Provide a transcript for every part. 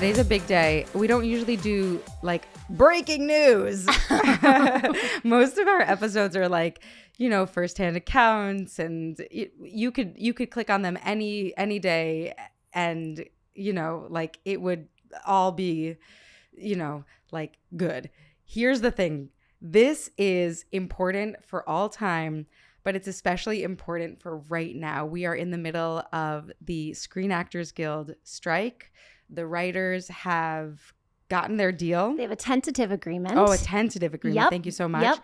Today's a big day. We don't usually do like breaking news. Most of our episodes are like, you know, firsthand accounts, and you could click on them any day, and you know, like it would all be, you know, like good. Here's the thing. This is important for all time, but it's especially important for right now. We are in the middle of the Screen Actors Guild strike. The writers have gotten their deal. They have a tentative agreement. Oh, a tentative agreement. Yep. Thank you so much. Yep.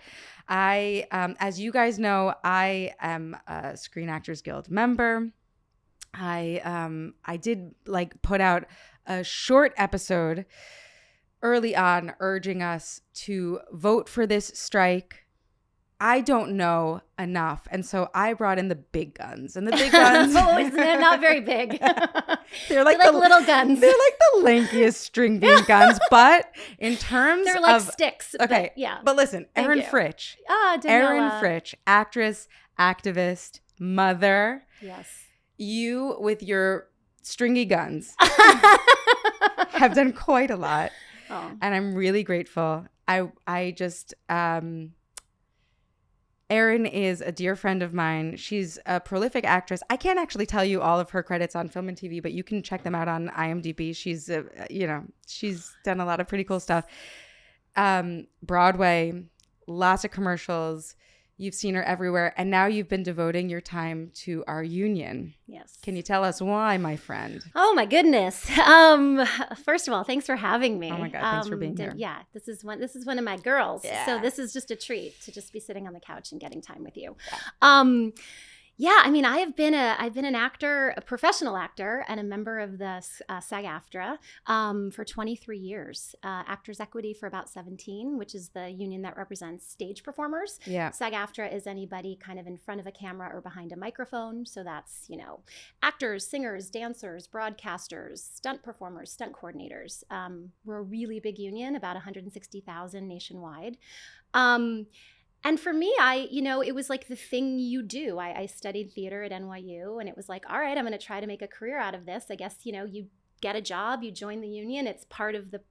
I, as you guys know, I am a Screen Actors Guild member. I did like put out a short episode early on urging us to vote for this strike. I don't know enough. And so I brought in the big guns. And the big guns... They're not very big. They're like little guns. They're like the lankiest string bean guns. But in terms They're like of... sticks. Okay. But, yeah. But listen, Erin Fritch. Erin Fritch, actress, activist, mother. Yes. You with your stringy guns have done quite a lot. Oh. And I'm really grateful. I just... Erin is a dear friend of mine. She's a prolific actress. I can't actually tell you all of her credits on film and TV, but you can check them out on IMDb. She's, she's done a lot of pretty cool stuff. Broadway, lots of commercials. You've seen her everywhere. And now you've been devoting your time to our union. Yes. Can you tell us why, my friend? Oh, my goodness. First of all, thanks for having me. Oh, my God. Thanks for being here. Yeah. This is one of my girls. Yeah. So this is just a treat to just be sitting on the couch and getting time with you. Yeah. Yeah, I mean, I've been an actor, a professional actor, and a member of the SAG-AFTRA for 23 years. Actors Equity for about 17, which is the union that represents stage performers. Yeah. SAG-AFTRA is anybody kind of in front of a camera or behind a microphone. So that's, you know, actors, singers, dancers, broadcasters, stunt performers, stunt coordinators. We're a really big union, about 160,000 nationwide. And for me, it was like the thing you do. I studied theater at NYU, and it was like, all right, I'm going to try to make a career out of this. I guess, you get a job, you join the union. It's part of the,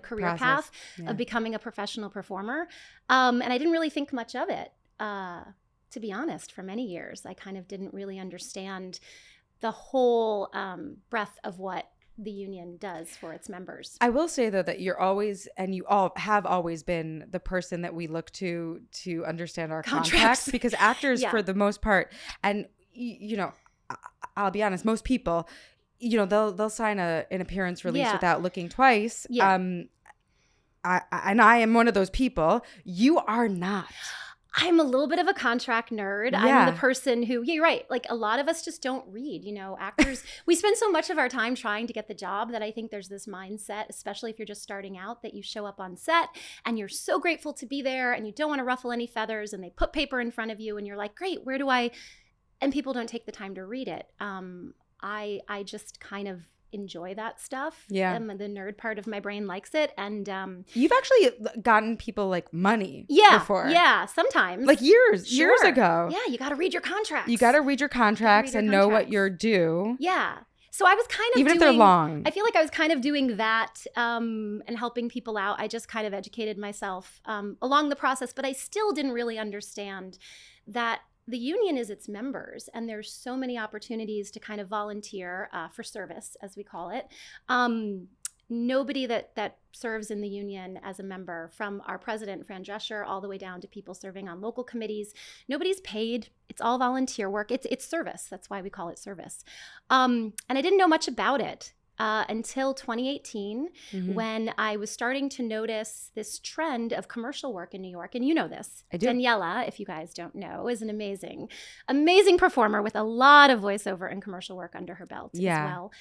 career path of becoming a professional performer. And I didn't really think much of it, to be honest, for many years. I kind of didn't really understand the whole breadth of what the union does for its members. I will say, though, that you're always, and you all have always been, the person that we look to understand our contracts, because actors, for the most part, and I'll be honest, most people, they'll sign an appearance release without looking twice. Yeah. I am one of those people. You are not. I'm a little bit of a contract nerd. Yeah. I'm the person who, you're right. Like a lot of us just don't read, actors. We spend so much of our time trying to get the job that I think there's this mindset, especially if you're just starting out, that you show up on set and you're so grateful to be there and you don't want to ruffle any feathers, and they put paper in front of you and you're like, great, where do I, and people don't take the time to read it. I just kind of enjoy that stuff. Yeah. The nerd part of my brain likes it. And you've actually gotten people like money before. Yeah, sometimes. Like years ago. Yeah, you got to read your contracts. You got to read your contracts and know what you're due. Yeah. So I was kind of if they're long. I feel like I was kind of doing that and helping people out. I just kind of educated myself along the process, but I still didn't really understand that the union is its members, and there's so many opportunities to kind of volunteer for service, as we call it. Nobody that serves in the union as a member, from our president, Fran Drescher, all the way down to people serving on local committees, nobody's paid. It's all volunteer work. It's service. That's why we call it service. And I didn't know much about it until 2018, when I was starting to notice this trend of commercial work in New York. And you know this. I do. Daniella, if you guys don't know, is an amazing performer with a lot of voiceover and commercial work under her belt as well.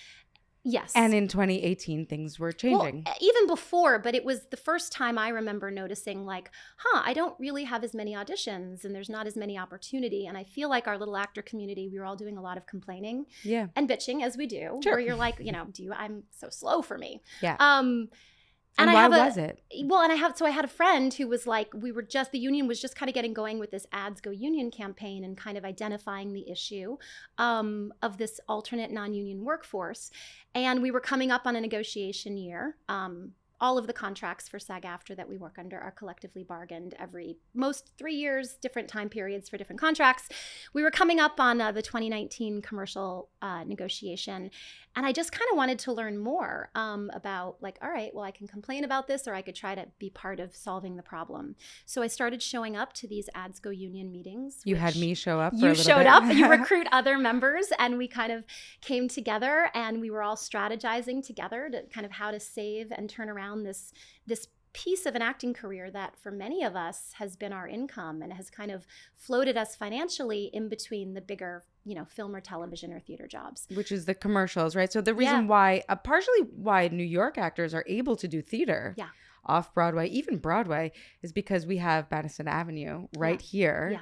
Yes. And in 2018, things were changing. Well, even before, but it was the first time I remember noticing, like, I don't really have as many auditions and there's not as many opportunity. And I feel like our little actor community, we were all doing a lot of complaining and bitching, as we do. Sure. Where you're like, I'm so slow for me. Yeah. And why was it? Well, and I had a friend who was like, the union was just kind of getting going with this Ads Go Union campaign and kind of identifying the issue of this alternate non-union workforce. And we were coming up on a negotiation year. All of the contracts for SAG-AFTRA that we work under are collectively bargained most 3 years, different time periods for different contracts. We were coming up on the 2019 commercial negotiation, and I just kind of wanted to learn more about like, all right, well, I can complain about this, or I could try to be part of solving the problem. So I started showing up to these Ads Go Union meetings. You had me show up for You a little showed bit. up, you recruit other members, and we kind of came together, and we were all strategizing together to kind of how to save and turn around this piece of an acting career that for many of us has been our income and has kind of floated us financially in between the bigger, film or television or theater jobs. Which is the commercials, right? So the reason why, partially why New York actors are able to do theater off Broadway, even Broadway, is because we have Madison Avenue right here,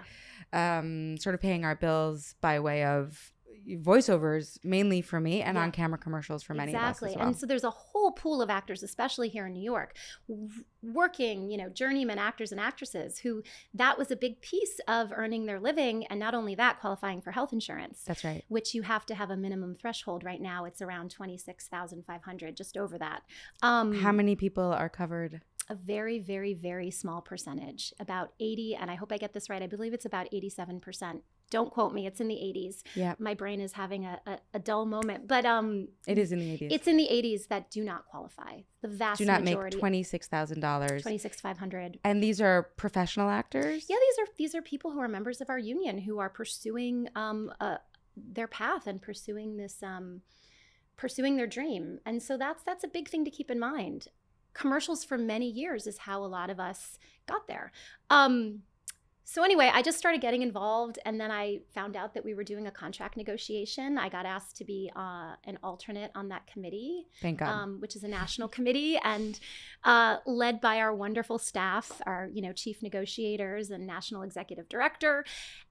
sort of paying our bills by way of voiceovers, mainly for me, and on-camera commercials for many of us as well. And so there's a whole pool of actors, especially here in New York, working, journeyman actors and actresses who that was a big piece of earning their living, and not only that, qualifying for health insurance. That's right. Which you have to have a minimum threshold. Right now, it's around $26,500, just over that. How many people are covered? A very, very, very small percentage, about 80, and I hope I get this right, I believe it's about 87%. Don't quote me, it's in the 80s. Yeah. My brain is having a dull moment, but it is in the 80s. It's in the 80s that do not qualify. The vast majority. Do not make $26,000. $26,500. And these are professional actors? Yeah, these are people who are members of our union who are pursuing their path and pursuing this pursuing their dream. And so that's a big thing to keep in mind. Commercials for many years is how a lot of us got there. So anyway, I just started getting involved, and then I found out that we were doing a contract negotiation. I got asked to be an alternate on that committee. Thank God. Which is a national committee, and led by our wonderful staff, our chief negotiators and national executive director.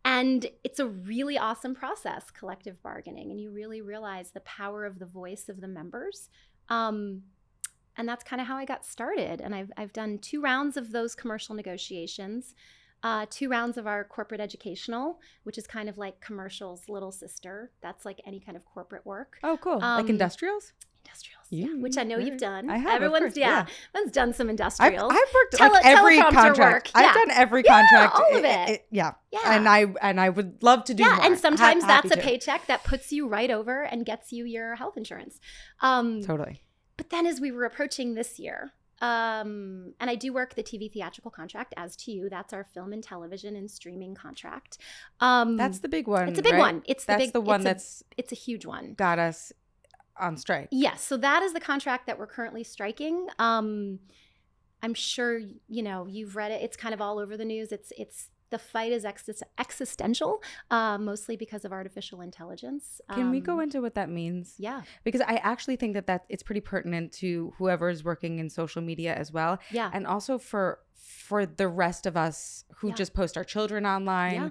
And it's a really awesome process, collective bargaining, and you really realize the power of the voice of the members. And that's kind of how I got started. And I've done 2 rounds of those commercial negotiations. 2 rounds of our corporate educational, which is kind of like commercial's little sister. That's like any kind of corporate work. Oh, cool. Like industrials? Industrials, yeah. Which I know you've done. I have. Everyone's done some industrials. I've worked like every contract. Work. I've done every contract. All of it. Yeah. And I would love to do more. And sometimes that's a paycheck that puts you right over and gets you your health insurance. Totally. But then as we were approaching this year, and I do work the TV theatrical contract, as to you. That's our film and television and streaming contract. That's the big one. It's a big one. It's a huge one. Got us on strike. Yes. So that is the contract that we're currently striking. I'm sure you've read it. It's kind of all over the news. It's the fight is existential, mostly because of artificial intelligence. Can we go into what that means? Yeah. Because I actually think that it's pretty pertinent to whoever is working in social media as well. Yeah. And also for the rest of us who just post our children online. Yeah.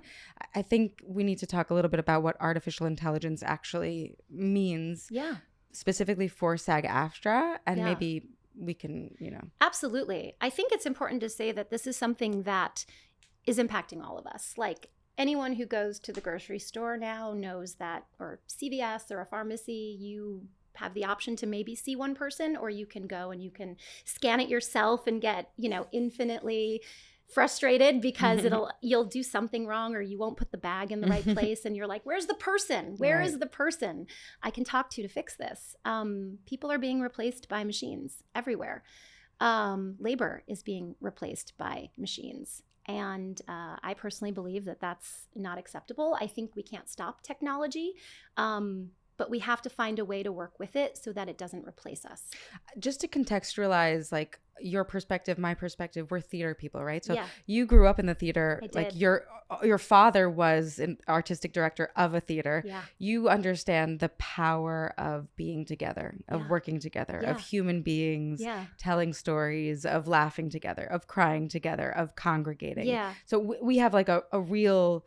I think we need to talk a little bit about what artificial intelligence actually means. Yeah. Specifically for SAG-AFTRA, and maybe we can, Absolutely. I think it's important to say that this is something that is impacting all of us. Like anyone who goes to the grocery store now knows that, or CVS or a pharmacy, you have the option to maybe see one person, or you can go and you can scan it yourself and get, infinitely frustrated because you'll do something wrong, or you won't put the bag in the right place, and you're like, where's the person? Where is the person I can talk to fix this? People are being replaced by machines everywhere. Labor is being replaced by machines. And I personally believe that that's not acceptable. I think we can't stop technology, but we have to find a way to work with it so that it doesn't replace us. Just to contextualize, like your perspective, my perspective, we're theater people, right? So you grew up in the theater. I did. Like your father was an artistic director of a theater. Yeah. You understand the power of being together, of working together, of human beings telling stories, of laughing together, of crying together, of congregating. Yeah. So we have like a real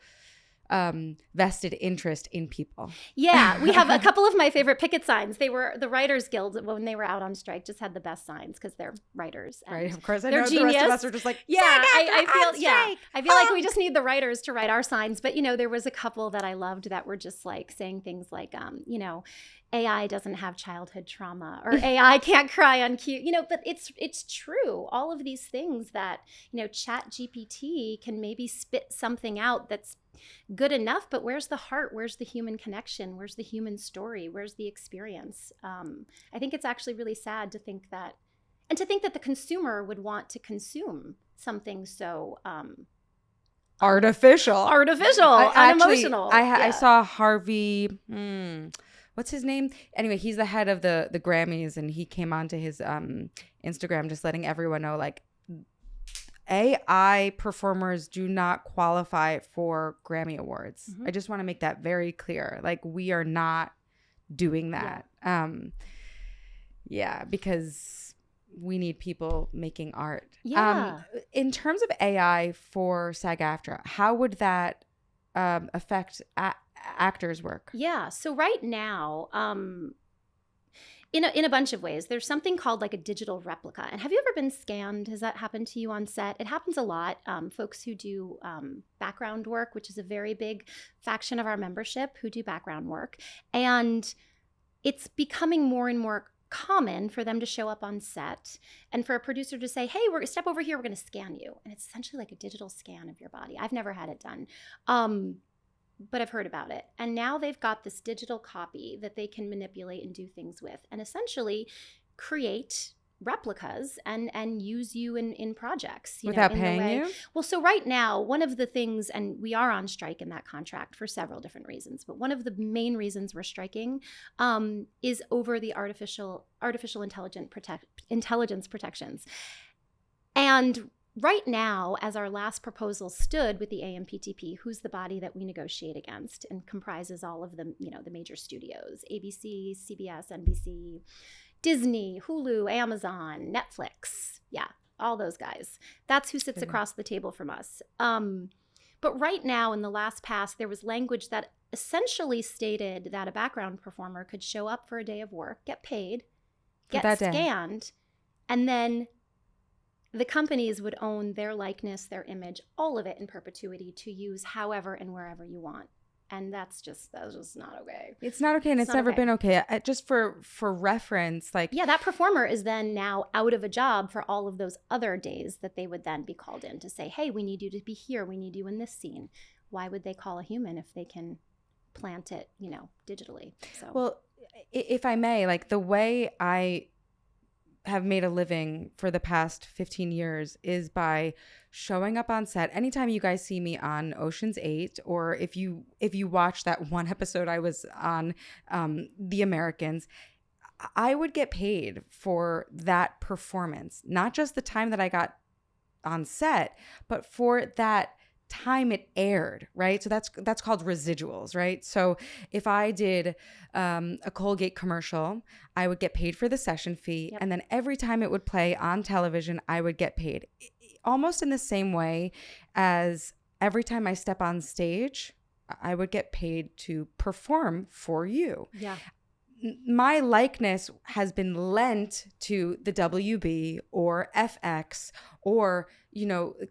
vested interest in people. Yeah, we have a couple of my favorite picket signs. They were the Writers Guild when they were out on strike, just had the best signs because they're writers. And right, of course. I they're know genius. the rest of us are just like, yeah, I feel like we Honk! just need the writers to write our signs. But, there was a couple that I loved that were just like saying things like, AI doesn't have childhood trauma, or AI can't cry on cue, but it's true. All of these things that, Chat GPT can maybe spit something out that's good enough, but where's the heart? Where's the human connection? Where's the human story? Where's the experience? I think it's actually really sad to think that, the consumer would want to consume something so artificial, unemotional. I saw Harvey, what's his name? Anyway, he's the head of the Grammys, and he came onto his Instagram just letting everyone know, like, AI performers do not qualify for Grammy Awards. I just want to make that very clear. Like, we are not doing that. Because we need people making art. In terms of AI for SAG-AFTRA, how would that affect actors' work? Yeah. So right now, in a bunch of ways, there's something called like a digital replica. And have you ever been scanned? Has that happened to you on set? It happens a lot. Folks who do background work, which is a very big faction of our membership who do background work. And it's becoming more and more common for them to show up on set and for a producer to say, hey, we're gonna step over here, we're going to scan you. And it's essentially like a digital scan of your body. I've never had it done. But I've heard about it. And now they've got this digital copy that they can manipulate and do things with, and essentially create replicas and use you in projects. Without paying you? Well, so right now, one of the things, and we are on strike in that contract for several different reasons, but one of the main reasons we're striking is over the artificial intelligence protections. And right now, as our last proposal stood with the AMPTP, who's the body that we negotiate against and comprises all of the, the major studios, ABC, CBS, NBC, Disney, Hulu, Amazon, Netflix. Yeah, all those guys. That's who sits across the table from us. But right now, in the last pass, there was language that essentially stated that a background performer could show up for a day of work, get paid, get scanned, and then the companies would own their likeness, their image, all of it in perpetuity to use however and wherever you want. And that's just not okay. It's not okay, and it's never been okay. Just for reference, like... Yeah, that performer is then now out of a job for all of those other days that they would then be called in to say, hey, we need you to be here. We need you in this scene. Why would they call a human if they can plant it, digitally? So, well, if I may, like, the way I have made a living for the past 15 years is by showing up on set. Anytime you guys see me on Ocean's 8, or if you watch that one episode I was on, The Americans, I would get paid for that performance, not just the time that I got on set, but for that time it aired, right? So that's called residuals, right? So if I did a Colgate commercial, I would get paid for the session fee. Yep. And then every time it would play on television, I would get paid almost in the same way as every time I step on stage, I would get paid to perform for you. Yeah. My likeness has been lent to the WB or FX or,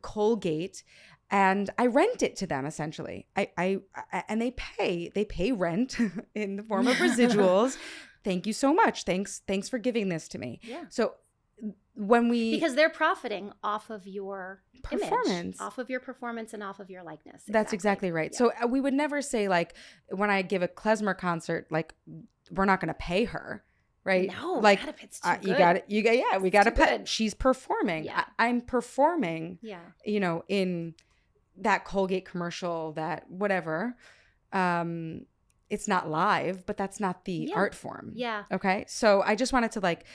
Colgate. And I rent it to them essentially. And they pay rent in the form of residuals. Thank you so much. Thanks for giving this to me. Yeah. So because they're profiting off of your performance, image, off of your performance, and off of your likeness. That's exactly right. Yeah. So we would never say, like, when I give a klezmer concert, like, we're not going to pay her. Right? No, like, it's too good. We got to pay. She's performing. Yeah. I'm performing. Yeah. In that Colgate commercial, that whatever. It's not live, but that's not the art form. Yeah. Okay. So I just wanted to, like,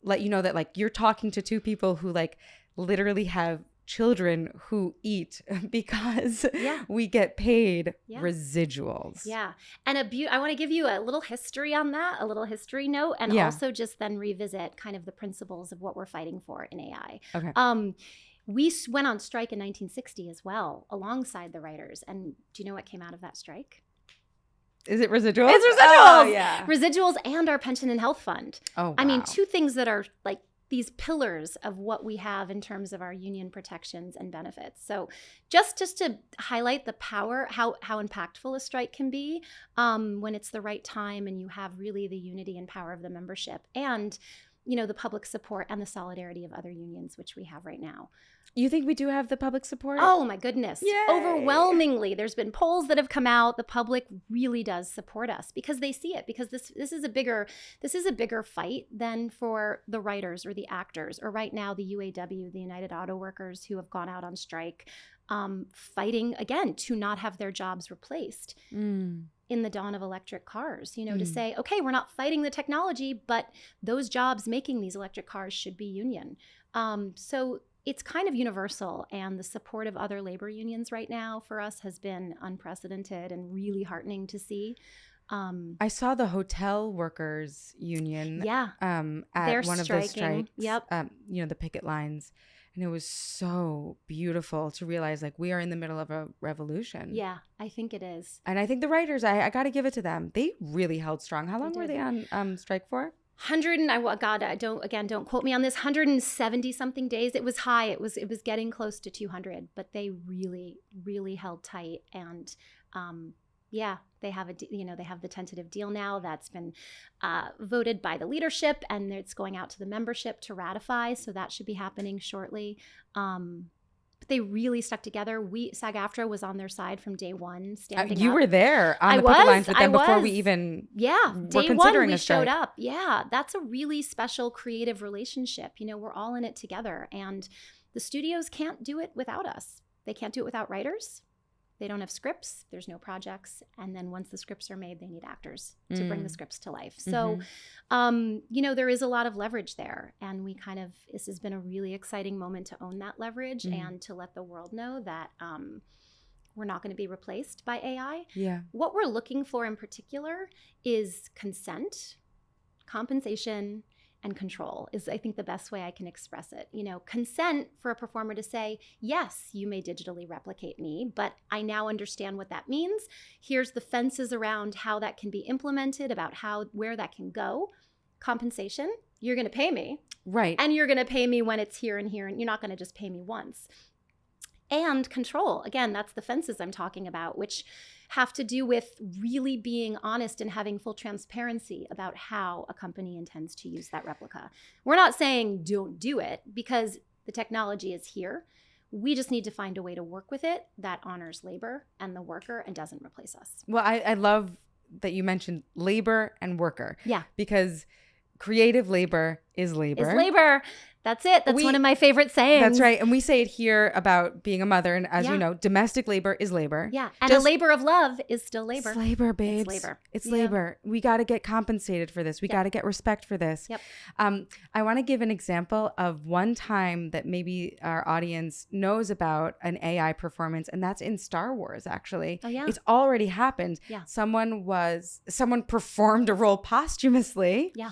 let you know that, like, you're talking to two people who, like, literally have children who eat because we get paid residuals. Yeah. And I want to give you a little history on that, a little history note, and also just then revisit kind of the principles of what we're fighting for in AI. Okay. We went on strike in 1960 as well, alongside the writers. And do you know what came out of that strike? Is it residuals? It's residuals. Oh, yeah. Residuals and our pension and health fund. Oh, wow. I mean, two things that are like these pillars of what we have in terms of our union protections and benefits. So just to highlight the power, how impactful a strike can be when it's the right time and you have really the unity and power of the membership and, you know, the public support and the solidarity of other unions, which we have right now. You think we do have the public support? Oh my goodness. Yay. Overwhelmingly. There's been polls that have come out. The public really does support us because they see it, because this is a bigger fight than for the writers or the actors, or right now the UAW, the United Auto Workers, who have gone out on strike, fighting again to not have their jobs replaced. In the dawn of electric cars, you know, to say, okay, we're not fighting the technology, but those jobs making these electric cars should be union. So it's kind of universal, and the support of other labor unions right now for us has been unprecedented and really heartening to see. I saw the hotel workers union at they're one of the strikes, Yep. you know, the picket lines. And it was so beautiful to realize, like, we are in the middle of a revolution. Yeah, I think it is. And I think the writers, I got to give it to them. They really held strong. How long were they on strike for? 100 and don't quote me on this, 170 something days. It was high. It was getting close to 200, but they really, really held tight. And they have they have the tentative deal now that's been voted by the leadership, and it's going out to the membership to ratify. So that should be happening shortly. But they really stuck together. SAG-AFTRA was on their side from day one, standing you up. were there on the picket lines with them before we even day one we showed up. Yeah, that's a really special creative relationship. You know, we're all in it together, and the studios can't do it without us. They can't do it without writers. They don't have scripts. There's no projects. And then once the scripts are made, they need actors to bring the scripts to life. So, you know, there is a lot of leverage there. And this has been a really exciting moment to own that leverage and to let the world know that we're not going to be replaced by AI. Yeah. What we're looking for in particular is consent, compensation, and control is, I think, the best way I can express it. You know, consent for a performer to say, yes, you may digitally replicate me, but I now understand what that means. Here's the fences around how that can be implemented, about where that can go. Compensation, you're going to pay me. Right. And you're going to pay me when it's here and here, and you're not going to just pay me once. And control, again, that's the fences I'm talking about, which have to do with really being honest and having full transparency about how a company intends to use that replica. We're not saying don't do it, because the technology is here. We just need to find a way to work with it that honors labor and the worker and doesn't replace us. Well, I love that you mentioned labor and worker. Yeah. Because creative labor is labor. Is labor. That's it. That's one of my favorite sayings. That's right. And we say it here about being a mother. And as you know, domestic labor is labor. Yeah. And a labor of love is still labor. It's labor, babes. It's labor. It's labor. We got to get compensated for this. We got to get respect for this. Yep. I want to give an example of one time that maybe our audience knows about an AI performance, and that's in Star Wars, actually. Oh, yeah. It's already happened. Yeah. Someone performed a role posthumously. Yeah.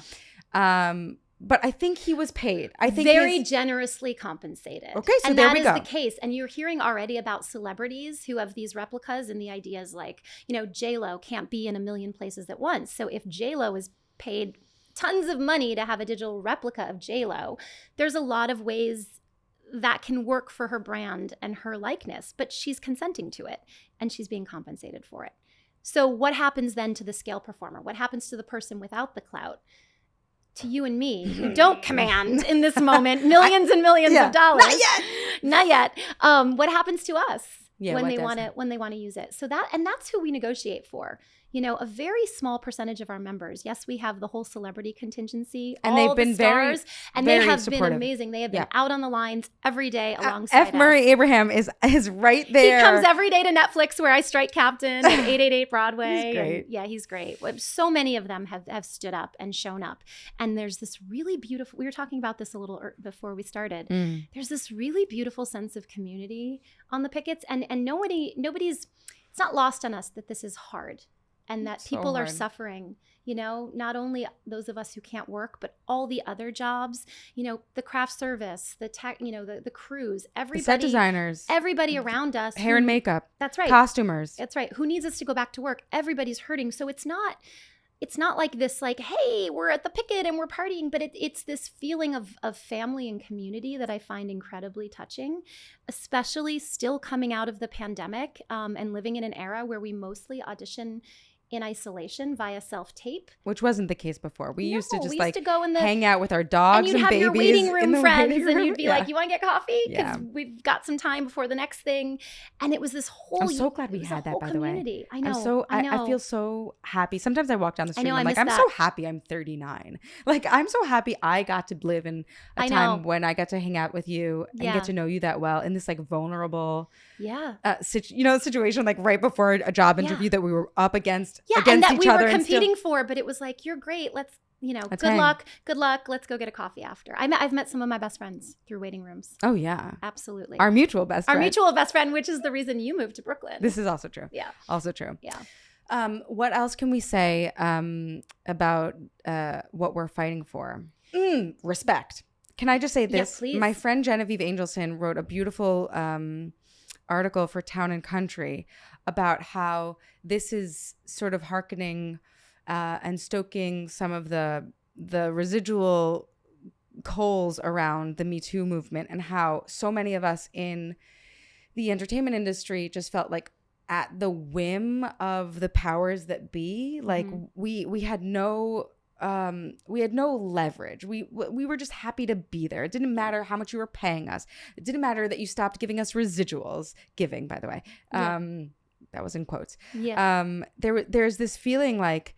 But I think he was paid. I think very generously compensated. Okay, so and there we go. that is the case. And you're hearing already about celebrities who have these replicas, and the idea is like, you know, J-Lo can't be in a million places at once. So if J-Lo is paid tons of money to have a digital replica of J-Lo, there's a lot of ways that can work for her brand and her likeness, but she's consenting to it and she's being compensated for it. So what happens then to the scale performer? What happens to the person without the clout? To you and me, who don't command in this moment millions and millions of dollars. Not yet. What happens to us when they want to use it? So that's who we negotiate for. You know, a very small percentage of our members. Yes, we have the whole celebrity contingency, and they've been very supportive. Been amazing. They have been out on the lines every day alongside F. Murray Abraham is right there. He comes every day to Netflix, where I strike captain at 888 Broadway. He's great. Yeah, he's great. So many of them have stood up and shown up. And there's this really beautiful, we were talking about this a little before we started. There's this really beautiful sense of community on the pickets, and nobody's, it's not lost on us that this is hard. and that So people are hard. suffering, you know, not only those of us who can't work, but all the other jobs, you know, the craft service, the tech, you know, the crews, everybody, The set designers, everybody around us. hair and makeup. That's right. Costumers. That's right. Who needs us to go back to work? Everybody's hurting. So it's not like this, like, hey, we're at the picket and we're partying, but it's this feeling of family and community that I find incredibly touching, especially still coming out of the pandemic and living in an era where we mostly audition in isolation via self-tape. Which wasn't the case before. We used to just like go in the, hang out with our dogs and you'd and have babies your waiting in room the friends waiting and room. you'd be like, you want to get coffee? Because Yeah. we've got some time before the next thing. And it was this whole, I'm so glad we had that, by the way. Community. I know. I feel so happy. Sometimes I walk down the street and I'm like, I I'm miss so that. happy I'm 39. Like, I'm so happy I got to live in a time when I got to hang out with you and get to know you that well in this like vulnerable situation, like right before a job interview that we were up against and that each we other were competing for, but it was like, you're great. Let's, you know, good luck. Let's go get a coffee after. I've met some of my best friends through waiting rooms. Oh yeah. Absolutely. Our mutual best friend, which is the reason you moved to Brooklyn. This is also true. Yeah. Also true. Yeah. What else can we say about what we're fighting for? Respect. Can I just say this? Yes, please. My friend Genevieve Angelson wrote a beautiful article for Town and Country about how this is sort of hearkening and stoking some of the residual coals around the Me Too movement, and how so many of us in the entertainment industry just felt like at the whim of the powers that be. Like we had no leverage. We were just happy to be there. It didn't matter how much you were paying us. It didn't matter that you stopped giving us residuals. Giving, by the way. That was in quotes. Yeah. There's this feeling like,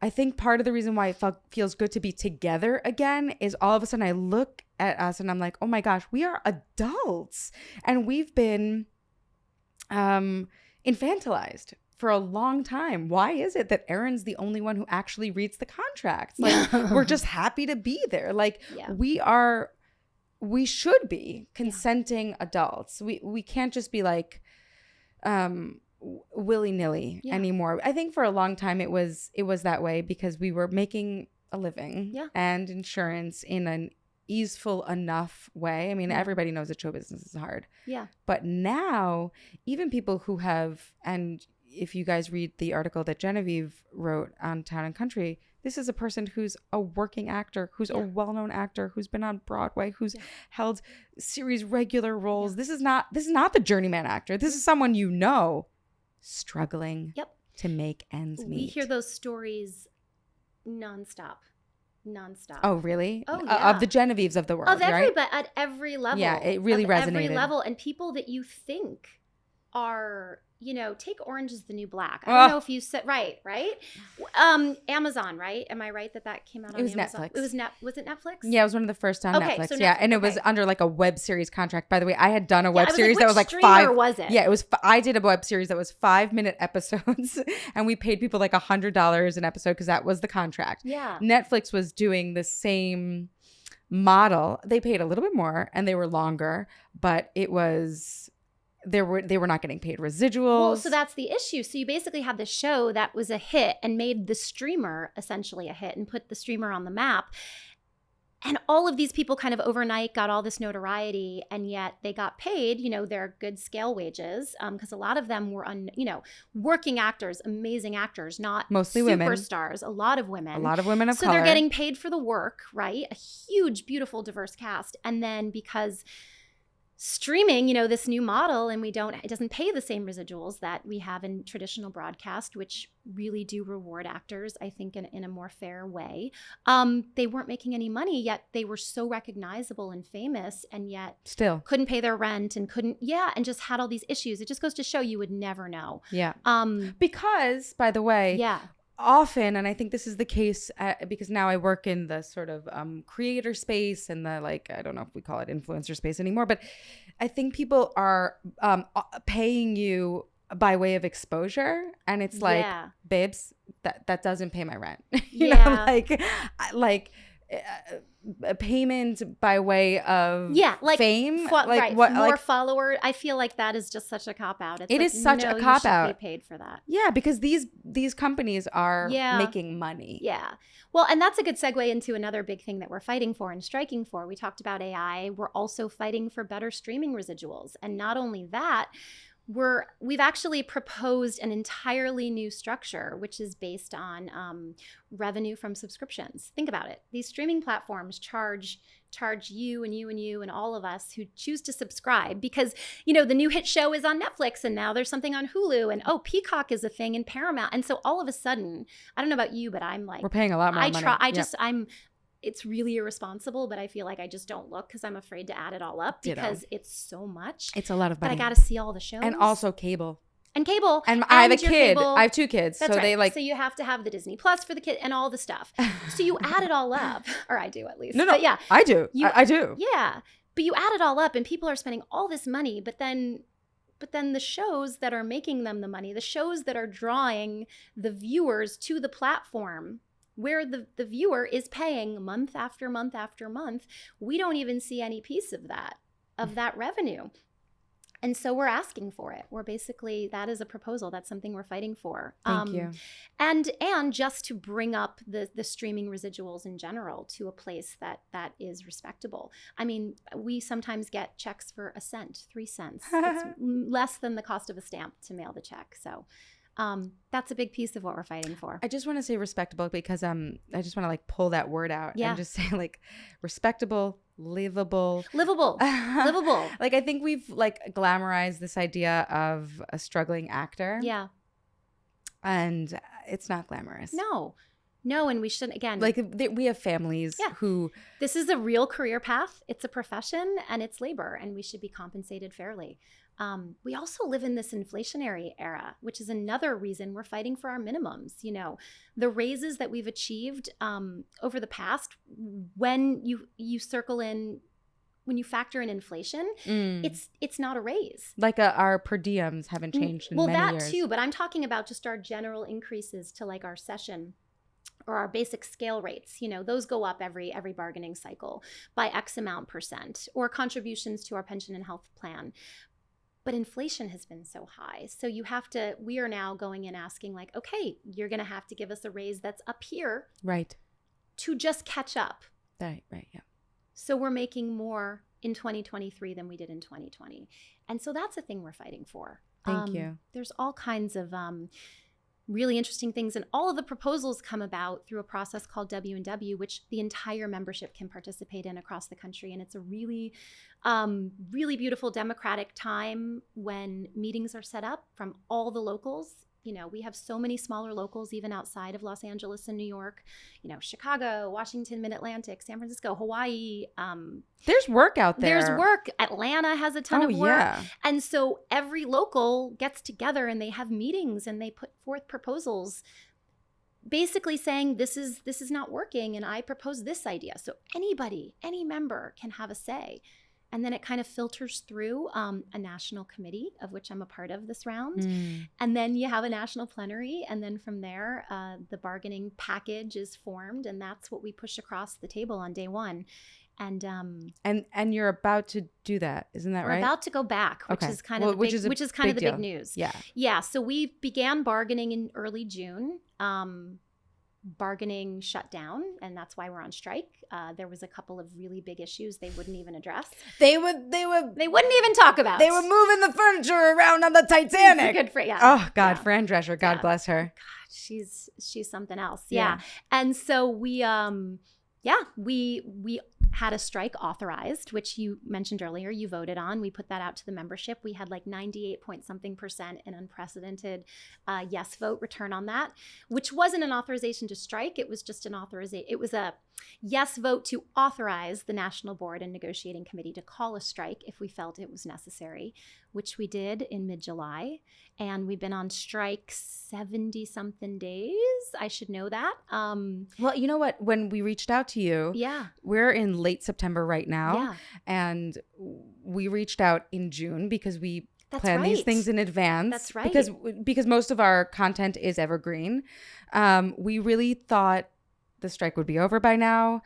I think part of the reason why it feels good to be together again is all of a sudden I look at us and I'm like, oh my gosh, we are adults and we've been infantilized for a long time. Why is it that Erin's the only one who actually reads the contracts? Like, we're just happy to be there. Like, we should be consenting adults. We can't just be like willy-nilly anymore. I think for a long time it was that way because we were making a living and insurance in an easeful enough way. I mean, everybody knows that show business is hard. Yeah. But now, even people who have, and if you guys read the article that Genevieve wrote on Town and Country, this is a person who's a working actor, who's a well-known actor, who's been on Broadway, who's held series regular roles. This is not the journeyman actor. This is someone you know struggling to make ends meet. We hear those stories nonstop. Oh, really? Oh, yeah. Of the Genevieves of the world, right? But at every level. Yeah, it really resonated. Every level. And people that you think are, you know, take Orange is the New Black. I don't know if you said, right? Amazon, right? Am I right that came out on Amazon? Netflix. It was was it Netflix? Yeah, it was one of the first on Netflix. So and it was under like a web series contract. By the way, I had done a web series that was like 5. Was it? Yeah, it was. I did a web series that was 5-minute episodes, and we paid people like $100 an episode because that was the contract. Yeah. Netflix was doing the same model. They paid a little bit more and they were longer, but it was. They were not getting paid residuals. Well, so that's the issue. So you basically had this show that was a hit and made the streamer essentially a hit and put the streamer on the map. And all of these people kind of overnight got all this notoriety, and yet they got paid, you know, their good scale wages, because a lot of them were, working actors, amazing actors, not mostly women, superstars. A lot of women of color. So they're getting paid for the work, right? A huge, beautiful, diverse cast, and then because streaming, you know, this new model, and it doesn't pay the same residuals that we have in traditional broadcast, which really do reward actors, I think, in a more fair way. They weren't making any money, yet they were so recognizable and famous, and yet still couldn't pay their rent and and just had all these issues. It just goes to show you would never know. Yeah. Because, by the way, often, and I think this is the case because now I work in the sort of creator space and the, like, I don't know if we call it influencer space anymore, but I think people are paying you by way of exposure, and it's like, babes, that doesn't pay my rent. you know, like a payment by way of fame. Right. What more follower? I feel like that is just such a cop out. It is such a cop out. You should be paid for that. Yeah, because these companies are making money. Yeah. Well, and that's a good segue into another big thing that we're fighting for and striking for. We talked about AI. We're also fighting for better streaming residuals. And not only that, we've actually proposed an entirely new structure, which is based on revenue from subscriptions. Think about it. These streaming platforms charge you and you and you and all of us who choose to subscribe because, the new hit show is on Netflix and now there's something on Hulu and Peacock is a thing and Paramount. And so all of a sudden, I don't know about you, but I'm like, we're paying a lot more money. It's really irresponsible, but I feel like I just don't look because I'm afraid to add it all up because it's so much. It's a lot of money. But I got to see all the shows. And also cable. And I have a kid. I have 2 kids. That's so right. So you have to have the Disney Plus for the kid and all the stuff. So you add it all up. Or I do at least. No. But yeah. I do. I do. Yeah. But you add it all up and people are spending all this money, but then the shows that are making them the money, the shows that are drawing the viewers to the platform where the viewer is paying month after month after month, we don't even see any piece of that revenue. And so we're asking for it. We're basically, that is a proposal. That's something we're fighting for. Thank you. And just to bring up the streaming residuals in general to a place that is respectable. I mean, we sometimes get checks for 1 cent, 3 cents. It's less than the cost of a stamp to mail the check. So that's a big piece of what we're fighting for. I just want to say respectable because I just want to pull that word out and just say respectable, livable. I think we've glamorized this idea of a struggling actor. Yeah. And it's not glamorous. No, and we shouldn't, again. We have families who. This is a real career path. It's a profession and it's labor and we should be compensated fairly. We also live in this inflationary era, which is another reason we're fighting for our minimums. The raises that we've achieved over the past, when you circle in, when you factor in inflation, it's not a raise. Our per diems haven't changed in many years. Well, that too, but I'm talking about just our general increases to our session or our basic scale rates. Those go up every bargaining cycle by X amount %, or contributions to our pension and health plan. But inflation has been so high. So we are now going and asking okay, you're going to have to give us a raise that's up here. Right. To just catch up. Right, yeah. So we're making more in 2023 than we did in 2020. And so that's a thing we're fighting for. Thank you. There's all kinds of really interesting things. And all of the proposals come about through a process called W&W, which the entire membership can participate in across the country. And it's a really, really beautiful democratic time when meetings are set up from all the locals. We have so many smaller locals, even outside of Los Angeles and New York, Chicago, Washington, Mid-Atlantic, San Francisco, Hawaii. There's work out there. There's work. Atlanta has a ton of work. Yeah. And so every local gets together and they have meetings and they put forth proposals basically saying this is not working and I propose this idea. So any member can have a say. And then it kind of filters through a national committee, of which I'm a part of this round. And then you have a national plenary. And then from there, the bargaining package is formed. And that's what we push across the table on day one. And you're about to do that, isn't that right? We're about to go back, which is kind of the big news. Yeah. Yeah. So we began bargaining in early June. Bargaining shut down, and that's why we're on strike. There was a couple of really big issues they wouldn't even address. They wouldn't even talk about. They were moving the furniture around on the Titanic. Good for Oh God, Fran Drescher, God bless her. God, she's something else. Yeah. And so we had a strike authorized, which you mentioned earlier, you voted on. We put that out to the membership. We had 98-point-something% an unprecedented yes vote return on that, which wasn't an authorization to strike. It was just an authorization. It was a yes vote to authorize the National Board and Negotiating Committee to call a strike if we felt it was necessary, which we did in mid-July. And we've been on strike 70-something days. I should know that. Well, you know what? When we reached out to you, we're in late September right now. Yeah. And we reached out in June because we plan right. these things in advance. That's right. Because most of our content is evergreen. We really thought the strike would be over by now.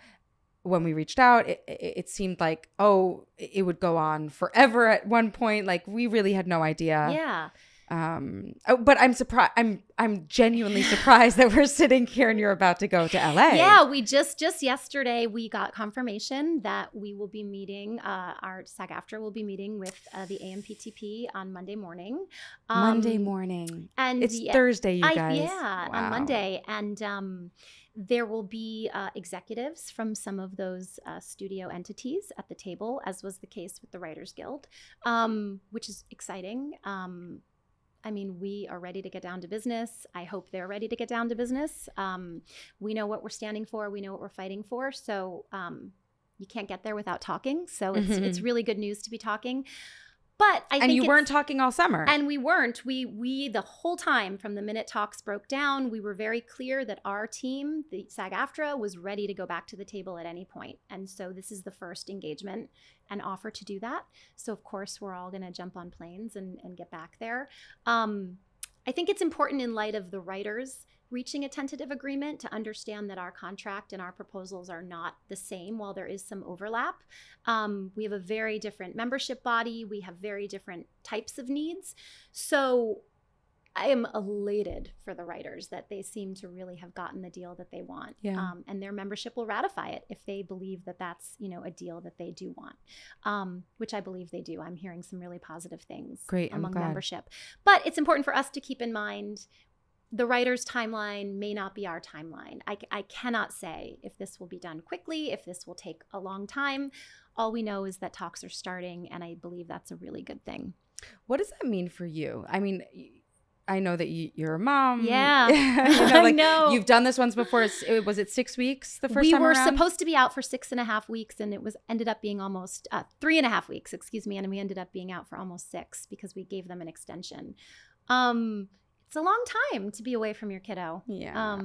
when we reached out, it seemed like, oh, it would go on forever at one point. Like, we really had no idea. Yeah. But I'm surprised. I'm genuinely surprised that we're sitting here and you're about to go to LA. Yeah, we just yesterday we got confirmation that we will be meeting. Our SAG-AFTRA will be meeting with the AMPTP on Monday morning. Monday morning, and it's Thursday, you guys. Yeah, wow. On Monday, and there will be executives from some of those studio entities at the table, as was the case with the Writers Guild, which is exciting. I mean, we are ready to get down to business. I hope they're ready to get down to business. We know what we're standing for. We know what we're fighting for. So you can't get there without talking. So it's really good news to be talking. But I think you weren't talking all summer. And we weren't. We the whole time from the minute talks broke down, we were very clear that our team, the SAG-AFTRA, was ready to go back to the table at any point. And so this is the first engagement and offer to do that. So of course, we're all going to jump on planes and get back there. I think it's important in light of the writers reaching a tentative agreement to understand that our contract and our proposals are not the same while there is some overlap. We have a very different membership body. We have very different types of needs. So I am elated for the writers that they seem to really have gotten the deal that they want. Yeah. And their membership will ratify it if they believe that that's, a deal that they do want, which I believe they do. I'm hearing some really positive things among membership. But it's important for us to keep in mind the writer's timeline may not be our timeline. I cannot say if this will be done quickly, if this will take a long time. All we know is that talks are starting, and I believe that's a really good thing. What does that mean for you? I mean, I know that you're a mom. Yeah. I know. You've done this once before. Was it 6 weeks the first time around? We were supposed to be out for 6.5 weeks, and it ended up being almost 3.5 weeks, and we ended up being out for almost 6 because we gave them an extension. It's a long time to be away from your kiddo. Yeah.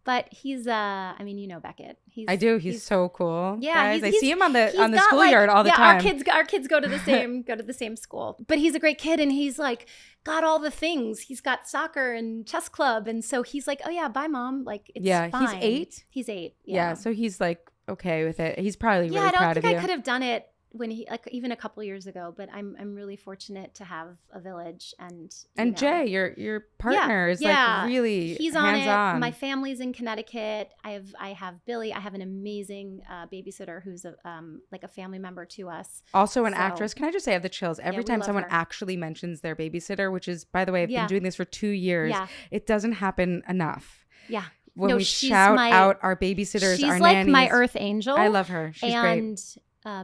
But he's Beckett. I do. He's so cool. Yeah, guys. I see him on the schoolyard all the time. Our kids go to the same school. But he's a great kid, and he's like got all the things. He's got soccer and chess club, and so he's like, "Oh yeah, bye mom." Like it's fine. He's 8. He's 8. Yeah, so he's like okay with it. He's probably really proud of you. Yeah, I don't think I could have done it when he even a couple years ago, but I'm really fortunate to have a village and Jay, your partner is like really he's on hands-on. it. My family's in Connecticut. I have Billy. I have an amazing babysitter who's a family member to us. Also an actress. Can I just say I have the chills every time someone actually mentions their babysitter, which is, by the way, I've been doing this for 2 years. Yeah. It doesn't happen enough. Yeah. When we shout out our babysitters, she's our like nannies. My earth angel. I love her. She's great.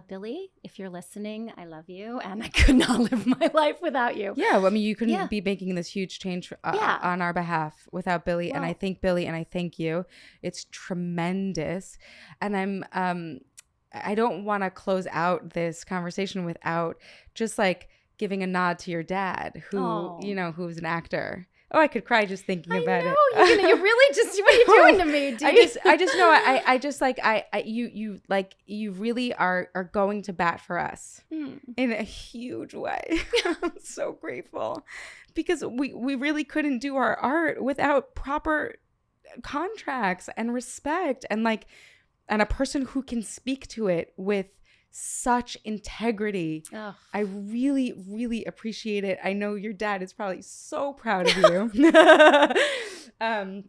Billy, if you're listening, I love you, and I could not live my life without you. Yeah, well, I mean, you couldn't be making this huge change on our behalf without Billy, and I thank Billy, and I thank you. It's tremendous, and I don't want to close out this conversation without just like giving a nod to your dad, who's an actor. Oh, I could cry just thinking about it. You really just, what are you doing to me, dude? I just know you really are going to bat for us in a huge way. I'm so grateful because we really couldn't do our art without proper contracts and respect and a person who can speak to it with such integrity. Oh. I really, really appreciate it. I know your dad is probably so proud of you. And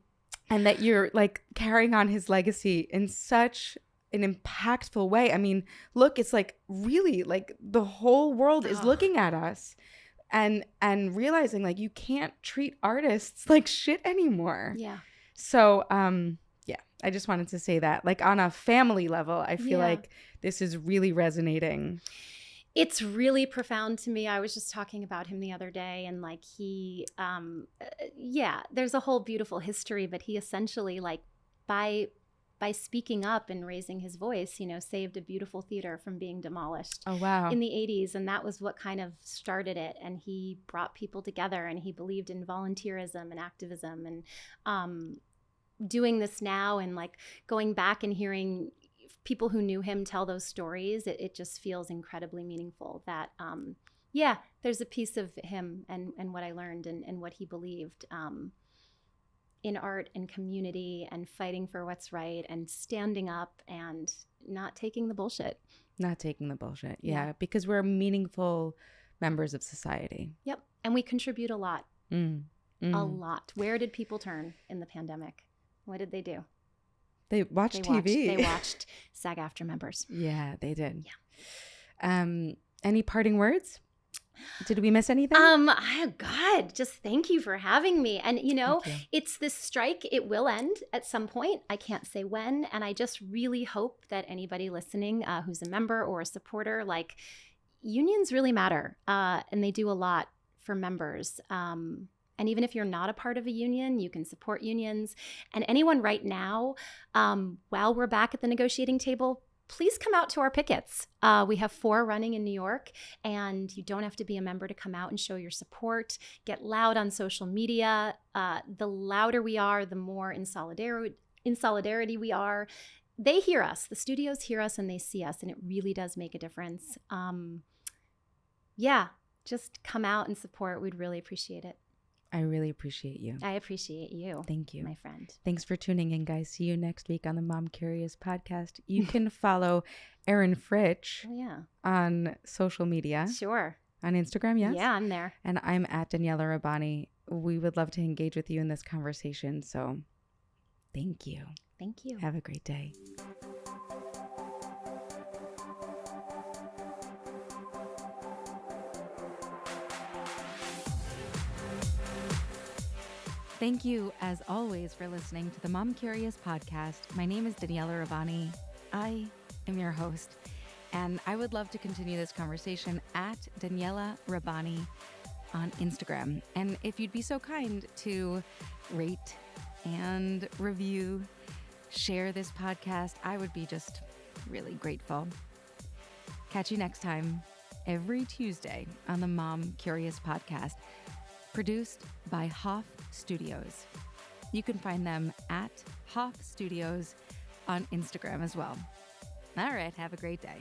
that you're like carrying on his legacy in such an impactful way. I mean, look, it's like really like the whole world is looking at us and realizing like you can't treat artists like shit anymore. Yeah. So, I just wanted to say that, like on a family level, I feel like this is really resonating. It's really profound to me. I was just talking about him the other day, and like he, there's a whole beautiful history, but he essentially like by speaking up and raising his voice, saved a beautiful theater from being demolished. Oh, wow. In the 80s. And that was what kind of started it. And he brought people together, and he believed in volunteerism and activism, and doing this now and like going back and hearing people who knew him tell those stories, it just feels incredibly meaningful that there's a piece of him and what I learned and what he believed in art and community and fighting for what's right and standing up and not taking the bullshit. Not taking the bullshit. Yeah. Because we're meaningful members of society. Yep. And we contribute a lot. A lot. Where did people turn in the pandemic? What did they do? They watched TV. They watched SAG-AFTRA members. Yeah, they did. Yeah. Any parting words? Did we miss anything? God, just thank you for having me. And it's this strike. It will end at some point. I can't say when. And I just really hope that anybody listening who's a member or a supporter, like, unions really matter. And they do a lot for members. And even if you're not a part of a union, you can support unions. And anyone right now, while we're back at the negotiating table, please come out to our pickets. We have 4 running in New York, and you don't have to be a member to come out and show your support. Get loud on social media. The louder we are, the more in solidarity we are. They hear us. The studios hear us and they see us, and it really does make a difference. Just come out and support. We'd really appreciate it. I really appreciate you. I appreciate you. Thank you, my friend. Thanks for tuning in, guys. See you next week on the Mom Curious podcast. You can follow Erin Fritch on social media. Sure. On Instagram, yes? Yeah, I'm there. And I'm at Daniella Rabbani. We would love to engage with you in this conversation. So thank you. Thank you. Have a great day. Thank you, as always, for listening to the Mom Curious podcast. My name is Daniella Rabbani. I am your host, and I would love to continue this conversation at Daniella Rabbani on Instagram. And if you'd be so kind to rate and review, share this podcast, I would be just really grateful. Catch you next time, every Tuesday on the Mom Curious podcast. Produced by Hoff Studios. You can find them at Hoff Studios on Instagram as well. All right, have a great day.